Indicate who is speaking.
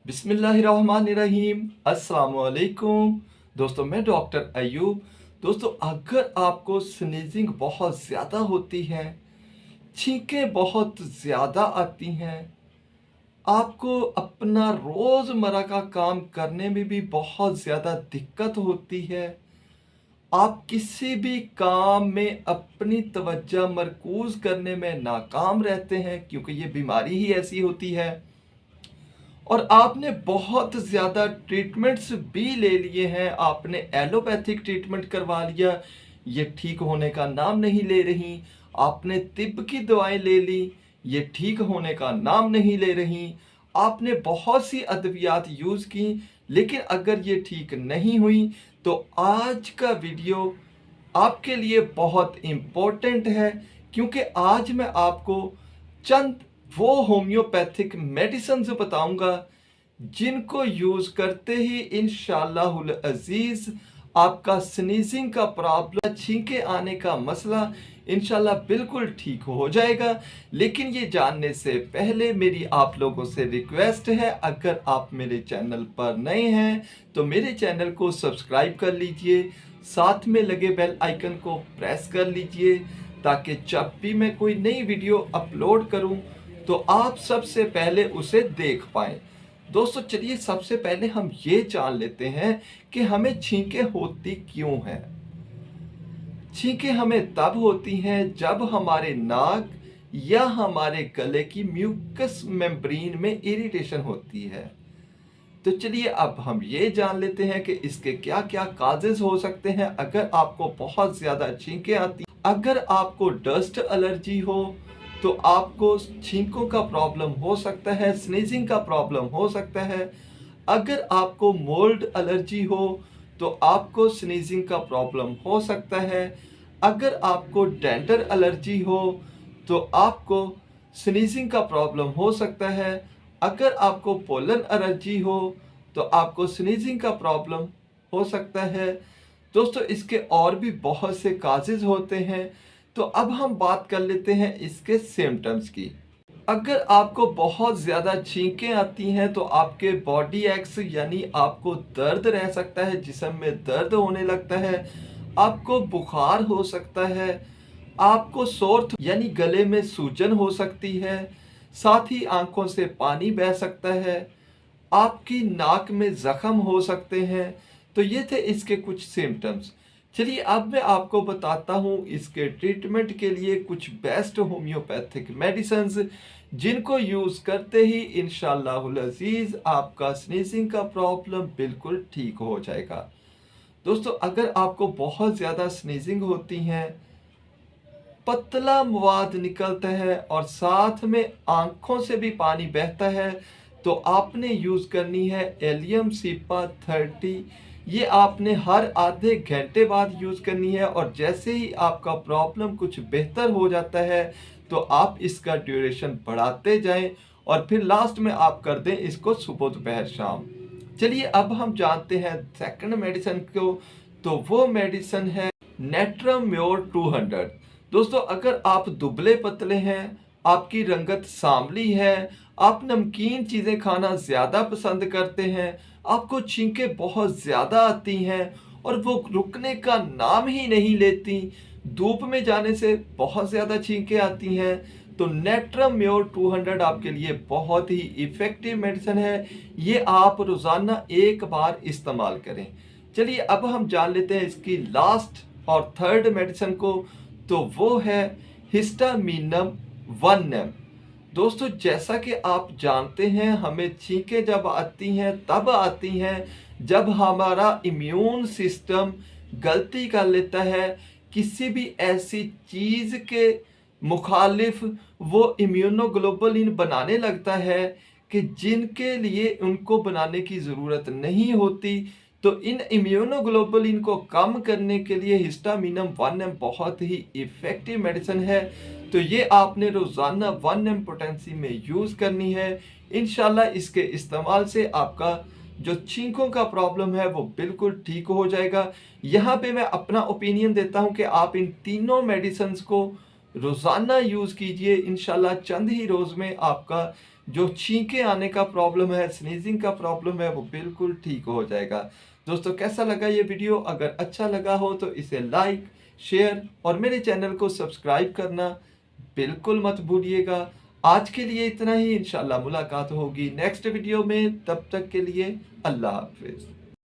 Speaker 1: बिस्मिल्लाहिर्रहमानिर्रहीम। अस्सलाम वालेकुम। दोस्तों, मैं डॉक्टर अयूब। दोस्तों, अगर आपको स्नीजिंग बहुत ज़्यादा होती है, छींकें बहुत ज़्यादा आती हैं, आपको अपना रोज़मर्रा का काम करने में भी बहुत ज़्यादा दिक्कत होती है, आप किसी भी काम में अपनी तवज्जो मरकूज़ करने में नाकाम रहते हैं क्योंकि ये बीमारी ही ऐसी होती है, और आपने बहुत ज़्यादा ट्रीटमेंट्स भी ले लिए हैं, आपने एलोपैथिक ट्रीटमेंट करवा लिया, ये ठीक होने का नाम नहीं ले रही। आपने तिब्ब की दवाएं ले ली, ये ठीक होने का नाम नहीं ले रही। आपने बहुत सी अद्वियात यूज़ की, लेकिन अगर ये ठीक नहीं हुई तो आज का वीडियो आपके लिए बहुत इम्पोर्टेंट है, क्योंकि आज मैं आपको चंद वो होम्योपैथिक मेडिसिन्स बताऊंगा जिनको यूज़ करते ही इंशाअल्लाहुल अज़ीज़ आपका स्नीजिंग का प्रॉब्लम, छींके आने का मसला इंशाल्लाह बिल्कुल ठीक हो जाएगा। लेकिन ये जानने से पहले मेरी आप लोगों से रिक्वेस्ट है, अगर आप मेरे चैनल पर नए हैं तो मेरे चैनल को सब्सक्राइब कर लीजिए, साथ में लगे बेल आइकन को प्रेस कर लीजिए, ताकि जब भी मैं कोई नई वीडियो अपलोड करूं तो आप सबसे पहले उसे देख पाएं। दोस्तों, चलिए सबसे पहले हम ये जान लेते हैं कि हमें छींकें होती क्यों हैं। छींकें हमें तब होती हैं जब हमारे नाक या हमारे गले की म्यूकस मेम्ब्रेन में इरिटेशन होती है। तो चलिए अब हम ये जान लेते हैं कि इसके क्या क्या काजेज हो सकते हैं अगर आपको बहुत ज़्यादा छींकें आती। अगर आपको डस्ट एलर्जी हो तो आपको छींकों का प्रॉब्लम हो सकता है, स्नीजिंग का प्रॉब्लम हो सकता है। अगर आपको मोल्ड एलर्जी हो तो आपको स्नीजिंग का प्रॉब्लम हो सकता है। अगर आपको डेंटल एलर्जी हो तो आपको स्नीजिंग का प्रॉब्लम हो सकता है। अगर आपको पोलन एलर्जी हो तो आपको स्नीजिंग का प्रॉब्लम हो सकता है। दोस्तों, इसके और भी बहुत से काजेज होते हैं। तो अब हम बात कर लेते हैं इसके सिम्टम्स की। अगर आपको बहुत ज़्यादा छींकें आती हैं तो आपके बॉडी एक्स यानी आपको दर्द रह सकता है, जिस्म में दर्द होने लगता है, आपको बुखार हो सकता है, आपको सोर यानी गले में सूजन हो सकती है, साथ ही आंखों से पानी बह सकता है, आपकी नाक में ज़ख्म हो सकते हैं। तो ये थे इसके कुछ सिम्टम्स। चलिए अब मैं आपको बताता हूँ इसके ट्रीटमेंट के लिए कुछ बेस्ट होम्योपैथिक मेडिसिन्स जिनको यूज़ करते ही इंशाअल्लाहुल अज़ीज़ आपका स्नीजिंग का प्रॉब्लम बिल्कुल ठीक हो जाएगा। दोस्तों, अगर आपको बहुत ज़्यादा स्नीजिंग होती हैं, पतला मवाद निकलता है और साथ में आँखों से भी पानी बहता है, तो आपने यूज़ करनी है एलियम सिपा 30। ये आपने हर आधे घंटे बाद यूज़ करनी है, और जैसे ही आपका प्रॉब्लम कुछ बेहतर हो जाता है तो आप इसका ड्यूरेशन बढ़ाते जाएं, और फिर लास्ट में आप कर दें इसको सुबह दोपहर शाम। चलिए अब हम जानते हैं सेकंड मेडिसिन को। तो वो मेडिसिन है नेट्रम म्योर 200। दोस्तों, अगर आप दुबले पतले हैं, आपकी रंगत सांवली है, आप नमकीन चीज़ें खाना ज़्यादा पसंद करते हैं, आपको छींकें बहुत ज़्यादा आती हैं और वो रुकने का नाम ही नहीं लेती, धूप में जाने से बहुत ज़्यादा छींकें आती हैं, तो नेट्रम म्योर 200 आपके लिए बहुत ही इफ़ेक्टिव मेडिसिन है। ये आप रोज़ाना एक बार इस्तेमाल करें। चलिए अब हम जान लेते हैं इसकी लास्ट और थर्ड मेडिसिन को। तो वो है हिस्टामिनम 1 एम। दोस्तों, जैसा कि आप जानते हैं, हमें छींकें जब आती हैं तब आती हैं जब हमारा इम्यून सिस्टम गलती कर लेता है, किसी भी ऐसी चीज़ के मुखालिफ वो इम्यूनोग्लोबुलिन बनाने लगता है कि जिनके लिए उनको बनाने की ज़रूरत नहीं होती। तो इन इम्यूनोग्लोबुलिन को कम करने के लिए हिस्टामिनम 1 एम बहुत ही इफ़ेक्टिव मेडिसिन है। तो ये आपने रोज़ाना 1 एम पोटेंसी में यूज़ करनी है। इंशाल्लाह इसके इस्तेमाल से आपका जो छींकों का प्रॉब्लम है वो बिल्कुल ठीक हो जाएगा। यहाँ पे मैं अपना ओपिनियन देता हूँ कि आप इन तीनों मेडिसिन्स को रोज़ाना यूज़ कीजिए। इंशाल्लाह चंद ही रोज़ में आपका जो छींके आने का प्रॉब्लम है, स्नीजिंग का प्रॉब्लम है, वो बिल्कुल ठीक हो जाएगा। दोस्तों कैसा लगा ये वीडियो? अगर अच्छा लगा हो तो इसे लाइक, शेयर और मेरे चैनल को सब्सक्राइब करना बिल्कुल मत भूलिएगा। आज के लिए इतना ही, इंशाल्लाह मुलाकात होगी नेक्स्ट वीडियो में। तब तक के लिए अल्लाह हाफ़िज़।